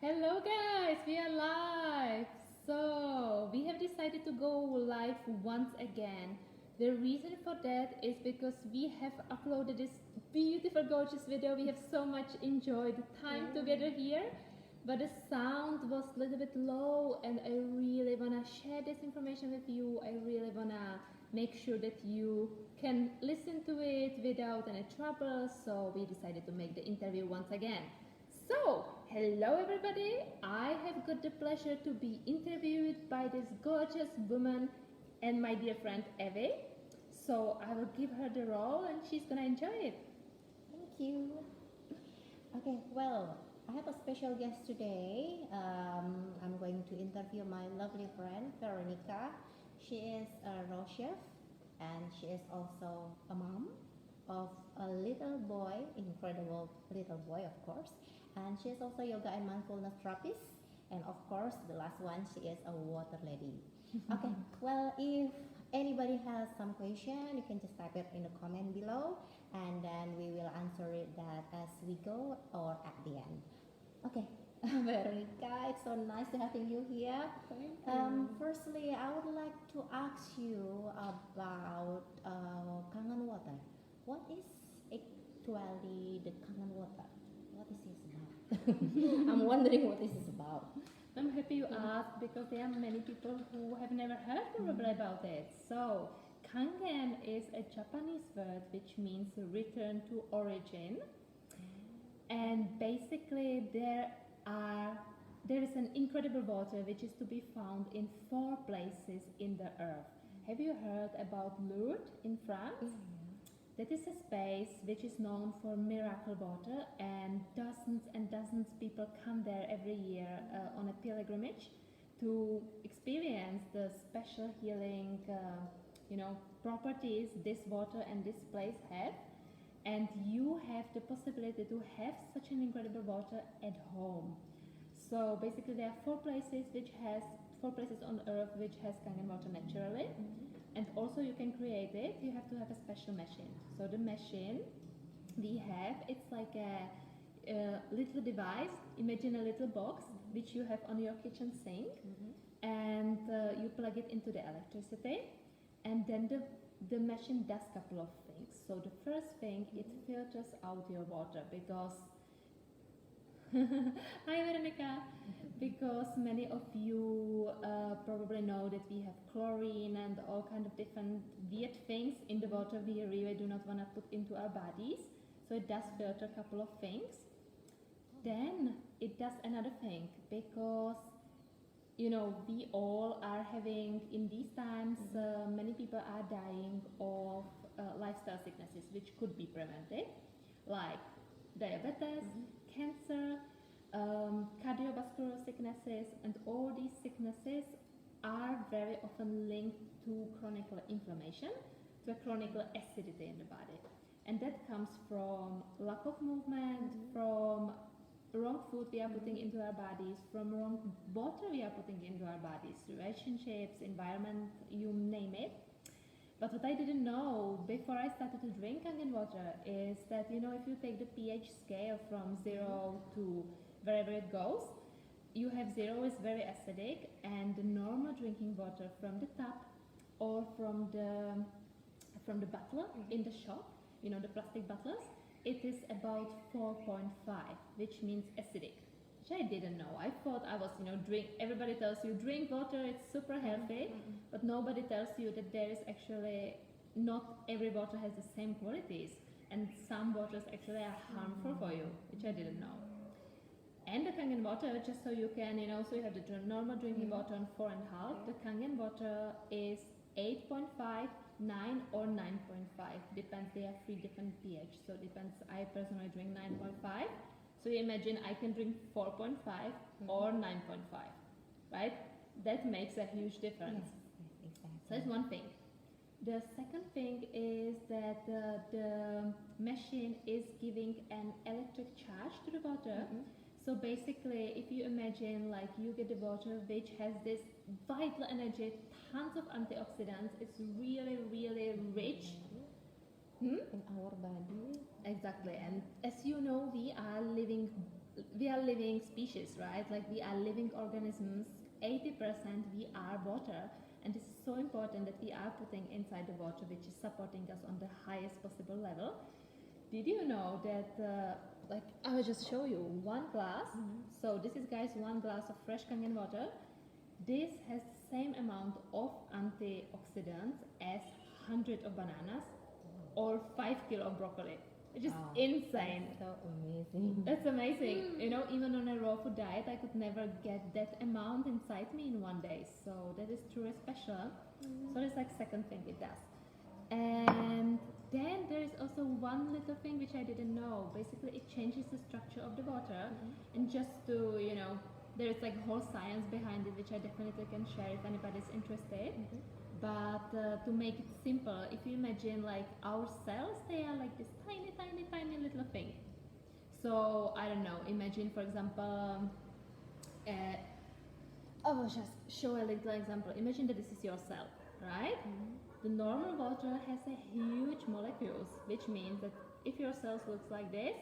Hello guys, we are live. So we have decided to go live once again. The reason for that is because we have uploaded this beautiful, gorgeous video. We have so much enjoyed the time together here, but the sound was a little bit low, and I really wanna share this information with you. I really wanna make sure that you can listen to it without any trouble. So we decided to make the interview once again. So, hello everybody. I have got the pleasure to be interviewed by this gorgeous woman and my dear friend Evie. So, I will give her the role and she's gonna enjoy it. Thank you. Okay, well, I have a special guest today. I'm going to interview my lovely friend Veronica. She is a raw chef and she is also a mom of a little boy, incredible little boy, of course. And she is also yoga and mindfulness therapist. And of course, the last one, she is a water lady. Okay, well, if anybody has some question, you can just type it in the comment below, and then we will answer it that as we go or at the end. Okay, Veronica, it's so nice to having you here. Thank you. Firstly, I would like to ask you about Kangen water. What is actually the Kangen water? What is this about? I'm wondering what this is about. I'm happy you asked because there are many people who have never heard probably about it. So, Kangen is a Japanese word which means return to origin. And basically there is an incredible water which is to be found in 4 places in the earth. Have you heard about Lourdes in France? That is a space which is known for miracle water, and dozens people come there every year on a pilgrimage to experience the special healing properties this water and this place have. And you have the possibility to have such an incredible water at home. So basically there are 4 places on earth which has Kangen water naturally. And also you can create it. You have to have a special machine. So the machine we have, it's like a little device. Imagine a little box which you have on your kitchen sink, and you plug it into the electricity, and then the machine does a couple of things. So the first thing, it filters out your water because hi Veronica, because many of you probably know that we have chlorine and all kind of different weird things in the water we really do not want to put into our bodies. So it does filter a couple of things. Then it does another thing because we all are having, in these times, many people are dying of lifestyle sicknesses which could be prevented, like diabetes, cancer, cardiovascular sicknesses, and all these sicknesses are very often linked to chronic inflammation, to a chronic acidity in the body. And that comes from lack of movement, from wrong food we are putting into our bodies, from wrong water we are putting into our bodies, relationships, environment, you name it. But what I didn't know before I started to drink Kangen water is that, if you take the pH scale from 0 to wherever it goes, you have 0 is very acidic, and the normal drinking water from the tap or from the bottle in the shop, the plastic bottles, it is about 4.5, which means acidic, which I didn't know. I thought I was, everybody tells you drink water, it's super healthy, but nobody tells you that there is actually, not every water has the same qualities, and some waters actually are harmful for you, which I didn't know. And the Kangen water, just so you can, so you have the normal drinking water on 4.5. The Kangen water is 8.5, 9 or 9.5, depends. There are 3 different pH, so it depends. I personally drink 9.5, so you imagine I can drink 4.5 or 9.5, right? That makes a huge difference. Yes, exactly. So that's one thing. The second thing is that the machine is giving an electric charge to the water. So basically, if you imagine like you get the water which has this vital energy, tons of antioxidants, it's really, really rich. In our body. Exactly. And as you know, we are living we are living species, right? Like we are living organisms. 80% we are water, and this is so important that we are putting inside the water, which is supporting us on the highest possible level. Did you know that? Like I will just show you one glass. So this is, guys, one glass of fresh Kangen water. This has the same amount of antioxidants as 100 of bananas or 5 kilo of broccoli. It's just insane. That's so amazing. That's amazing. You know, even on a raw food diet, I could never get that amount inside me in one day. So that is truly special. So that's like second thing it does. And then there is also one little thing which I didn't know. Basically, it changes the structure of the water. And just to, you know, there is like whole science behind it, which I definitely can share if anybody's interested. But to make it simple, if you imagine like our cells, they are like this tiny, tiny, tiny little thing. So I don't know, imagine for example, I will just show a little example. Imagine that this is your cell, right? The normal water has a huge molecules, which means that if your cells looks like this,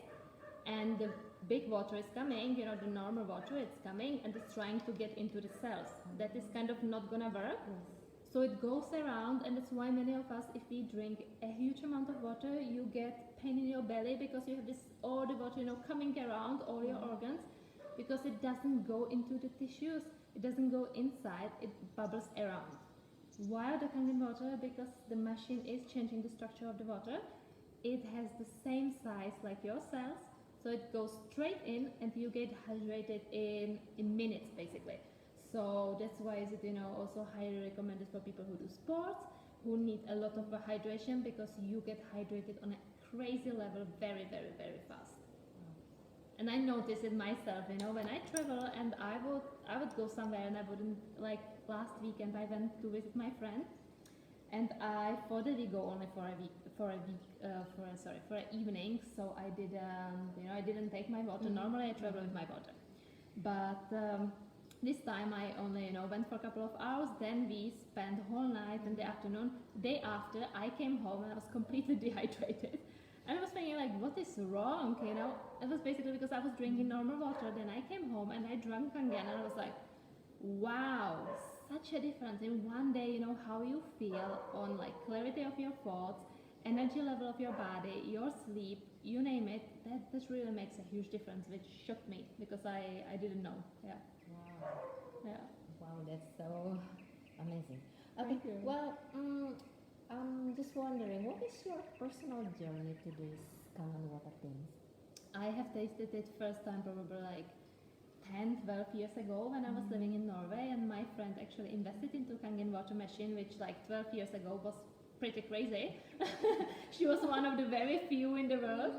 and the big water is coming, you know, the normal water is coming and it's trying to get into the cells. That is kind of not gonna work. So it goes around, and that's why many of us, if we drink a huge amount of water, you get pain in your belly because you have this all the water, you know, coming around all your organs, because it doesn't go into the tissues, it doesn't go inside, it bubbles around. Why the Kangen water? Because the machine is changing the structure of the water. It has the same size like your cells, so it goes straight in, and you get hydrated in minutes basically. So that's why is it, you know, also highly recommended for people who do sports, who need a lot of hydration, because you get hydrated on a crazy level very, very, very fast. And I notice it myself, you know, when I travel and I would go somewhere, and I wouldn't, like last weekend I went to visit my friend, and I thought that we go only for an evening, so I did, you know, I didn't take my water. Normally I travel with my water, but this time I only, you know, went for a couple of hours. Then we spent the whole night and the afternoon. Day after, I came home and I was completely dehydrated. And I was thinking, like, what is wrong, you know? It was basically because I was drinking normal water. Then I came home and I drank Kangen, and I was like, wow, such a difference in one day, you know, how you feel on like clarity of your thoughts, energy level of your body, your sleep, you name it. That really makes a huge difference, which shocked me because I didn't know. Yeah. Wow. Yeah. Wow, that's so amazing. Okay, Thank you. well, I'm just wondering, what is your personal journey to this Kangen water things? I have tasted it first time probably like 10, 12 years ago when I was living in Norway, and my friend actually invested into Kangen water machine, which like 12 years ago was pretty crazy. She was one of the very few in the world.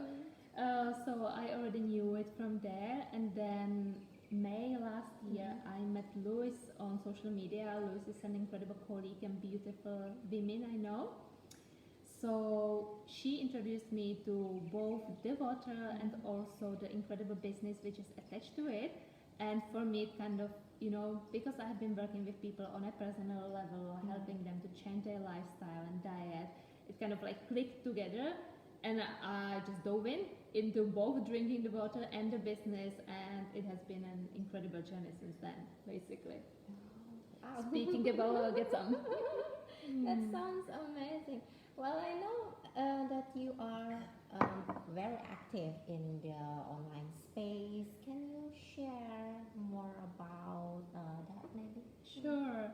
So I already knew it from there, and then May last year I met Louis on social media. Louis is an incredible colleague and beautiful women I know. So she introduced me to both the water and also the incredible business which is attached to it. And for me it kind of, you know, because I have been working with people on a personal level, helping them to change their lifestyle and diet, it kind of like clicked together, and I just dove into both drinking the water and the business, and it has been an incredible journey since then, basically. Wow. Speaking about, I'll get some. That sounds amazing. Well, I know that you are very active in the online space. Can you share more about that maybe? Sure.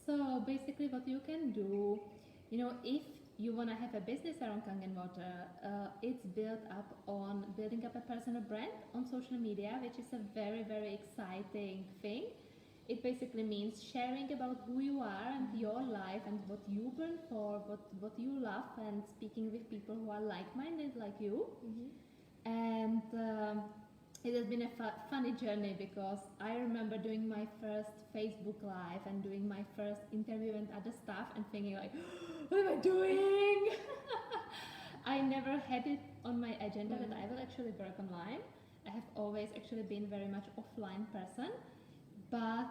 So basically what you can do, you know, if you want to have a business around Kangen water, it's built up on building up a personal brand on social media, which is a very, very exciting thing. It basically means sharing about who you are and your life and what you burn for, what you love, and speaking with people who are like-minded like you. And it has been a funny journey, because I remember doing my first Facebook Live and doing my first interview and other stuff and thinking like, what am I doing? I never had it on my agenda that I will actually work online. I have always actually been very much offline person. But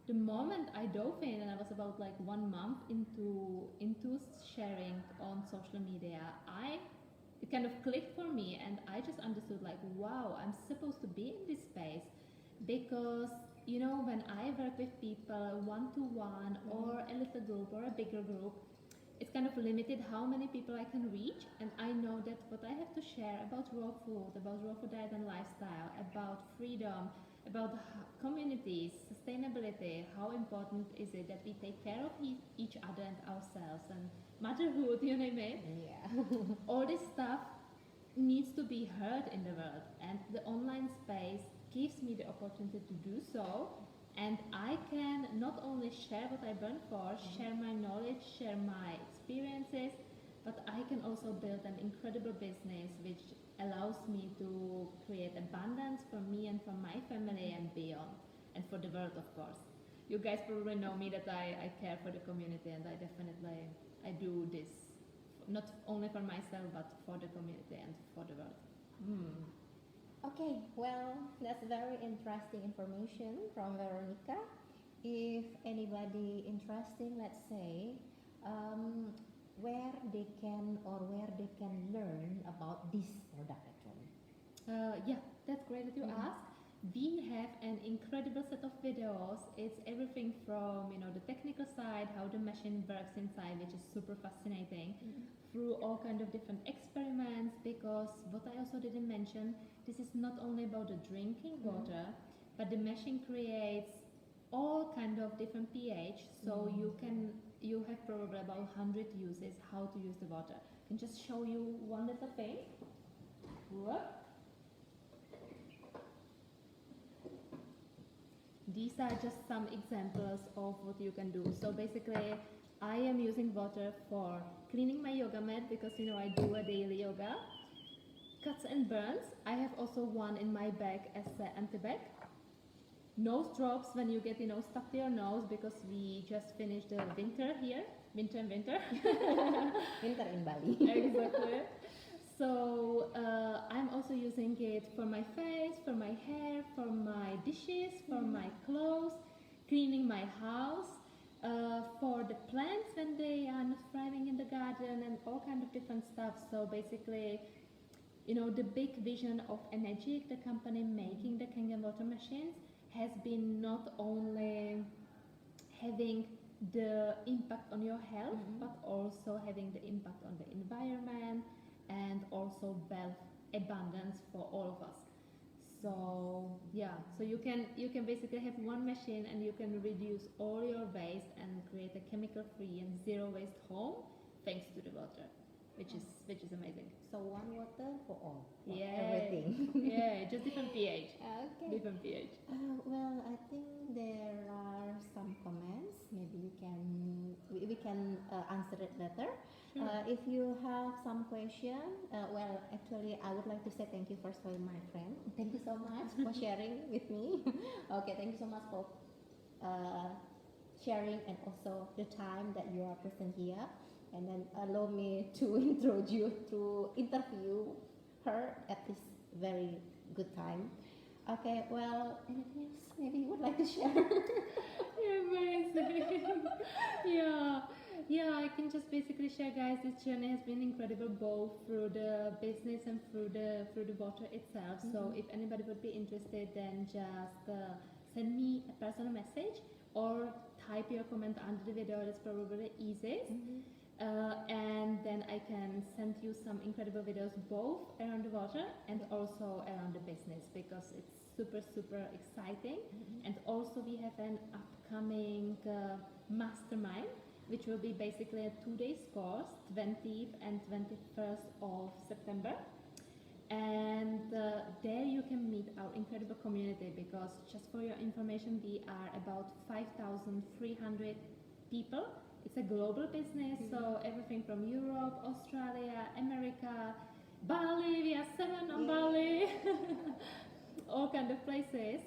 the moment I dove in, and I was about like 1 month into sharing on social media, I it kind of clicked for me, and I just understood like, wow, I'm supposed to be in this space, because when I work with people one to one or a little group or a bigger group, it's kind of limited how many people I can reach, and I know that what I have to share about raw food diet and lifestyle, about freedom, about communities, sustainability, how important is it that we take care of each other and ourselves, and motherhood, you name it. Yeah. All this stuff needs to be heard in the world, and the online space gives me the opportunity to do so. And I can not only share what I burn for, share my knowledge, share my experiences, but I can also build an incredible business which allows me to create abundance for me and for my family and beyond, and for the world, of course. You guys probably know me that I care for the community, and I do this not only for myself but for the community and for the world. Okay, well, that's very interesting information from Veronica. If anybody interesting, let's say, where they can learn about this product actually. Yeah, that's great that you asked. We have an incredible set of videos. It's everything from the technical side, how the machine works inside, which is super fascinating, through all kind of different experiments. Because what I also didn't mention, this is not only about the drinking water, but the machine creates all kind of different pH. So you have probably about 100 uses how to use the water. I can just show you one little thing. Whoop. These are just some examples of what you can do. So basically, I am using water for cleaning my yoga mat, because I do a daily yoga. Cuts and burns. I have also one in my bag as an anti-bac. Nose drops when you get stuck to your nose, because we just finished the winter here. Winter. Winter in Bali. Exactly. So I'm also using it for my face, for my hair, for my dishes, for my clothes, cleaning my house, for the plants when they are not thriving in the garden, and all kind of different stuff. So basically, the big vision of Enagic, the company making the Kangen water machines, has been not only having the impact on your health, but also having the impact on the environment, and also wealth, abundance for all of us. So so you can basically have one machine, and you can reduce all your waste and create a chemical-free and zero waste home thanks to the water, which is amazing. So one water for all. For Yeah, everything. yeah, just different pH. Okay. Different pH. Well, I think there are some comments. Maybe we can answer it later. Sure. If you have some question, well, actually, I would like to say thank you first for my friend. Thank you so much for sharing with me. Okay, thank you so much for sharing, and also the time that you are present here. And then allow me to interview her at this very good time. Okay, well, anything else maybe you would like to share? Amazing. Yeah, I can just basically share, guys, this journey has been incredible, both through the business and through the water itself. So if anybody would be interested, then just send me a personal message or type your comment under the video. That's probably the easiest. And then I can send you some incredible videos, both around the water and also around the business, because it's super exciting. And also we have an upcoming mastermind, which will be basically a 2-day course, 20th and 21st of September. And there you can meet our incredible community, because just for your information, we are about 5,300 people. It's a global business, so everything from Europe, Australia, America, Bali, we are 7 on Bali, all kind of places.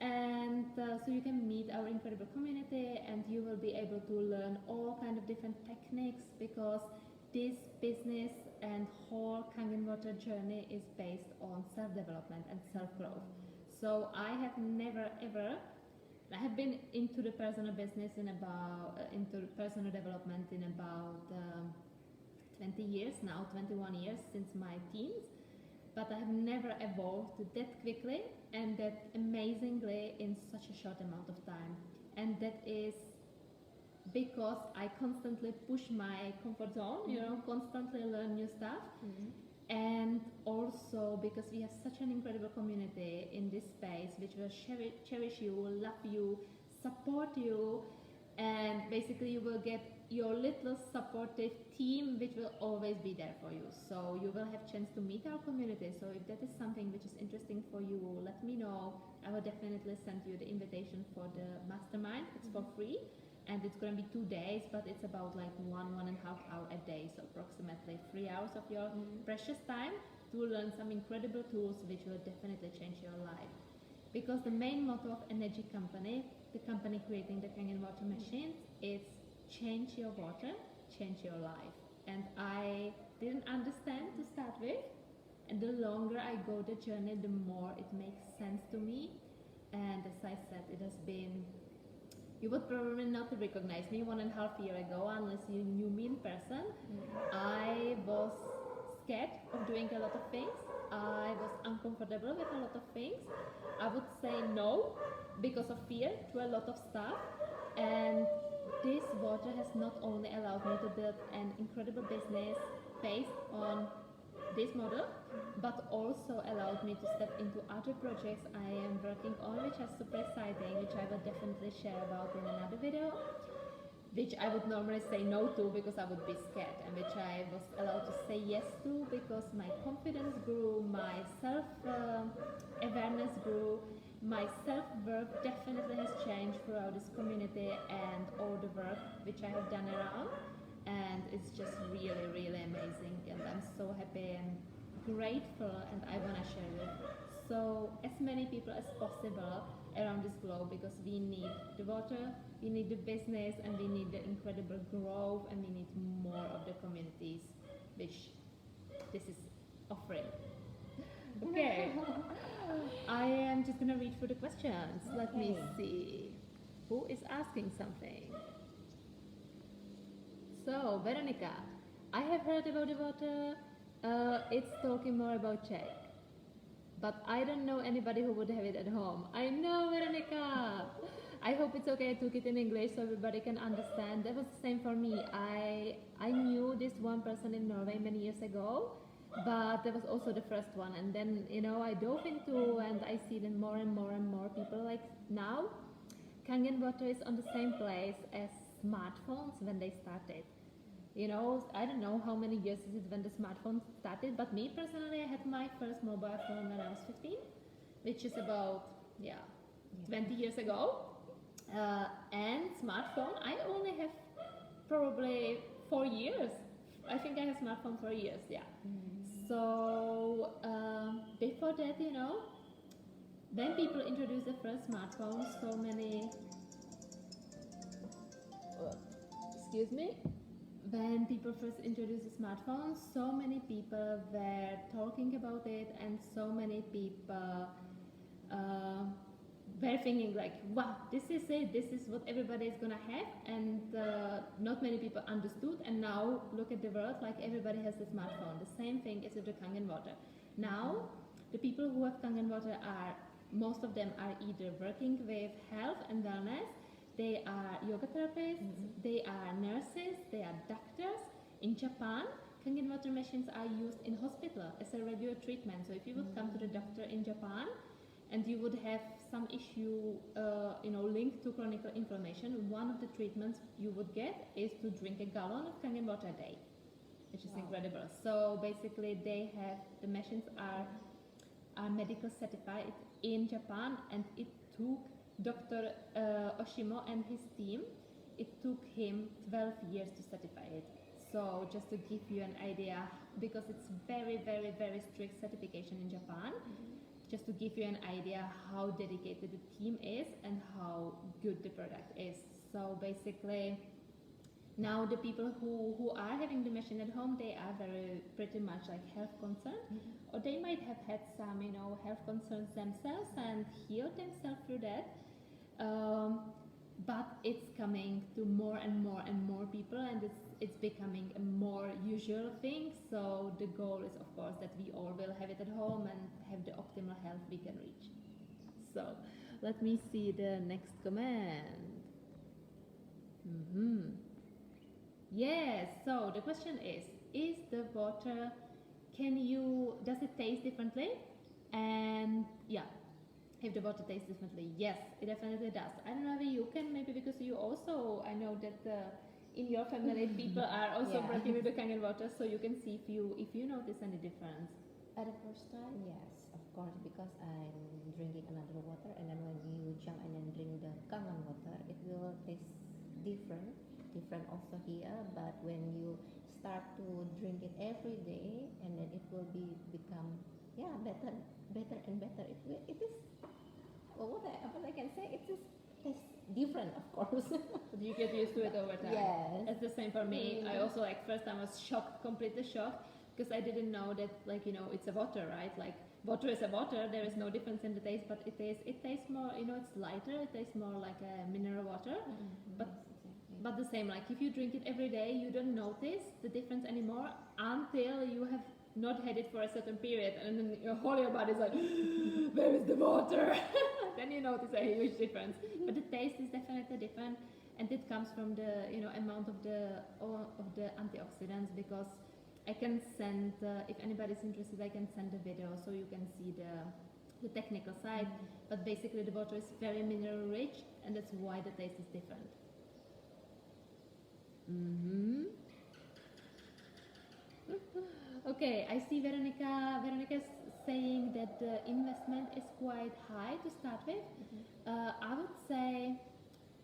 And so you can meet our incredible community, and you will be able to learn all kind of different techniques, because this business and whole Kangen water journey is based on self-development and self-growth. So I have never ever, I have been into the personal business into personal development in about 20 years now, 21 years since my teens, but I have never evolved that quickly and that amazingly in such a short amount of time. And that is because I constantly push my comfort zone, you know, constantly learn new stuff. And also because we have such an incredible community in this space which will cherish you, love you, support you, and basically you will get your little supportive team which will always be there for you. So you will have chance to meet our community. So if that is something which is interesting for you, let me know. I will definitely send you the invitation for the mastermind. It's for free. And it's going to be 2 days, but it's about like 1.5 hour a day, so approximately 3 hours of your precious time to learn some incredible tools which will definitely change your life. Because the main motto of Enagic company, the company creating the Kangen water machines, is change your water, change your life. And I didn't understand to start with, and the longer I go the journey, the more it makes sense to me. And as I said, it has been, you would probably not recognize me 1.5 years ago unless you knew me in person. I was scared of doing a lot of things. I was uncomfortable with a lot of things. I would say no because of fear to a lot of stuff. And this water has not only allowed me to build an incredible business based on this model, but also allowed me to step into other projects I am working on, which are super exciting, which I will definitely share about in another video, which I would normally say no to because I would be scared, and which I was allowed to say yes to because my confidence grew, my self-awareness grew, my self-worth definitely has changed throughout this community and all the work which I have done around. And it's just really, really amazing, and I'm so happy and grateful, and I want to share it so as many people as possible around this globe, because we need the water, we need the business, and we need the incredible growth, and we need more of the communities which this is offering. Okay, I am just gonna read through the questions. Let me see who is asking something. So, Veronica, I have heard about the water. It's talking more about Czech. But I don't know anybody who would have it at home. I know, Veronica! I hope it's okay I took it in English so everybody can understand. That was the same for me. I knew this one person in Norway many years ago, but that was also the first one. And then, you know, I dove into and I see that more and more and more people like now. Kangen water is on the same place as smartphones when they started. You know, I don't know how many years is it when the smartphone started, but me personally, I had my first mobile phone when I was 15, which is about 20 years ago. And smartphone, I only have probably 4 years. I think I have smartphone for years, So before that, you know, when people introduced the first smartphone, so many excuse me, when people first introduced the smartphone, so many people were talking about it, and so many people were thinking like, wow, this is it, this is what everybody is gonna have, and not many people understood. And now look at the world, like everybody has a smartphone. The same thing is with the Kangen water. Now the people who have Kangen water are, most of them are either working with health and wellness, they are yoga therapists, they are nurses, they are doctors. In Japan, Kangen water machines are used in hospital as a regular treatment. So if you would come to the doctor in Japan and you would have some issue, linked to chronic inflammation, one of the treatments you would get is to drink a gallon of Kangen water a day, which is incredible. So basically, they have, the machines are medical certified in Japan, and it took Dr. Oshimo and his team, it took him 12 years to certify it. So just to give you an idea, because it's very, very, very strict certification in Japan, just to give you an idea how dedicated the team is and how good the product is. So basically, now the people who are having the machine at home, they are pretty much like health concerned, or they might have had some, health concerns themselves and healed themselves through that. but it's coming to more and more and more people, and it's becoming a more usual thing. So the goal is, of course, that we all will have it at home and have the optimal health we can reach. So let me see the next comment. Yes, so the question is the water, does it taste differently? And yeah, if the water tastes differently, yes, it definitely does. I don't know if you can, maybe because you also, I know that in your family people are also Yeah. working with the Kangen water, so you can see if you notice any difference. At the first time, yes, of course, because I'm drinking another water, and then when you jump and then drink the Kangen water, it will taste different, different also here. But when you start to drink it every day, and then it will become better, better and better. It is what I can say. It is tastes different, of course. But you get used to it over time. Yes. It's the same for me. I also, like, first time I was shocked, completely shocked, because I didn't know that, like, it's a water, right? Like, water is a water. There is no difference in the taste, but it tastes more. It's lighter. It tastes more like a mineral water. But But the same, like, if you drink it every day, you don't notice the difference anymore until you have not had it for a certain period, and then your whole body is like, where is the water? Then you notice a huge difference. But the taste is definitely different, and it comes from the amount of the antioxidants, because I can send, if anybody's interested, I can send a video so you can see the technical side. But basically the water is very mineral rich, and that's why the taste is different. Okay, I see Veronica's saying that the investment is quite high to start with. I would say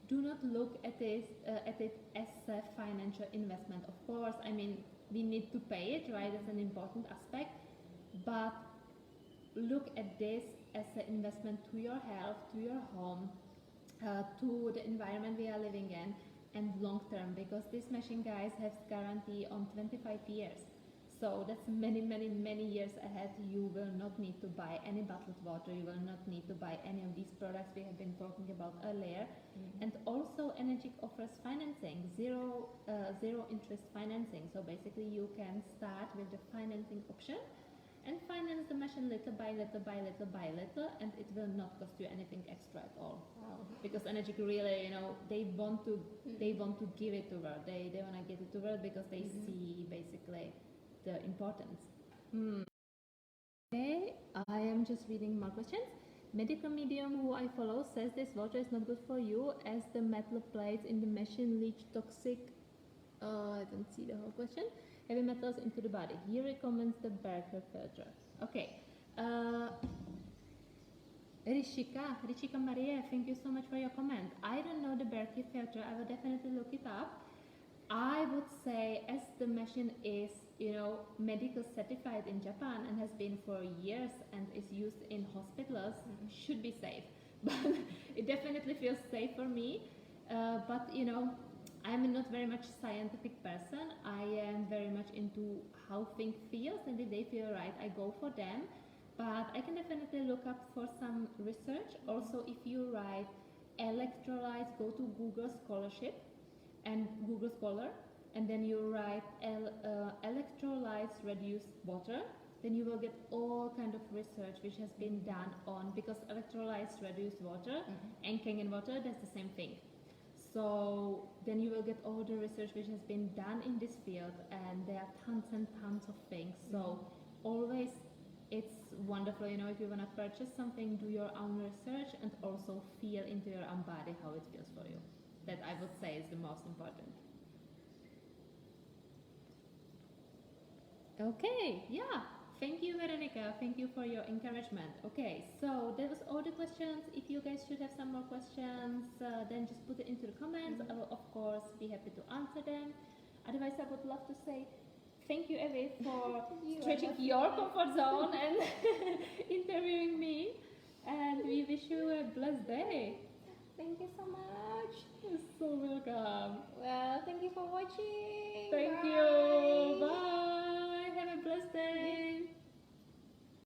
do not look at it as a financial investment. Of course, I mean, we need to pay it, right? That's an important aspect. But look at this as an investment to your health, to your home, to the environment we are living in, and long term, because this machine, guys, has guarantee on 25 years. So that's many, many, many years ahead. You will not need to buy any bottled water. You will not need to buy any of these products we have been talking about earlier. And also, Enagic offers financing, zero interest financing. So basically, you can start with the financing option and finance the machine little by little by little by little, and it will not cost you anything extra at all. Wow. Because Enagic really, they want to give it to world. They want to get it to world because they see basically the importance. Okay, I am just reading more questions. Medical medium who I follow says this water is not good for you as the metal plates in the machine leach toxic. I don't see the whole question. Heavy metals into the body. He recommends the Berkeley filter. Okay. Rishika Maria, thank you so much for your comment. I don't know the Berkeley filter. I will definitely look it up. I would say, as the machine is, medical certified in Japan and has been for years and is used in hospitals, should be safe. But it definitely feels safe for me. But I'm not very much scientific person. I am very much into how things feels, and if they feel right, I go for them. But I can definitely look up for some research. Also, if you write electrolytes, go to Google Scholarship and Google Scholar, and then you write electrolytes reduce water, then you will get all kind of research which has been done on, because electrolytes reduce water and Kangen water, that's the same thing. So then you will get all the research which has been done in this field, and there are tons and tons of things. So always, it's wonderful, if you want to purchase something, do your own research and also feel into your own body how it feels for you. That I would say is the most important. Okay, yeah. Thank you, Veronica. Thank you for your encouragement. Okay, so that was all the questions. If you guys should have some more questions, then just put it into the comments. I will, of course, be happy to answer them. Otherwise, I would love to say thank you, Evie, for stretching your comfort zone and interviewing me. And we wish you a blessed day. Thank you so much. You're so welcome. Well, thank you for watching. Thank Bye. you. Bye.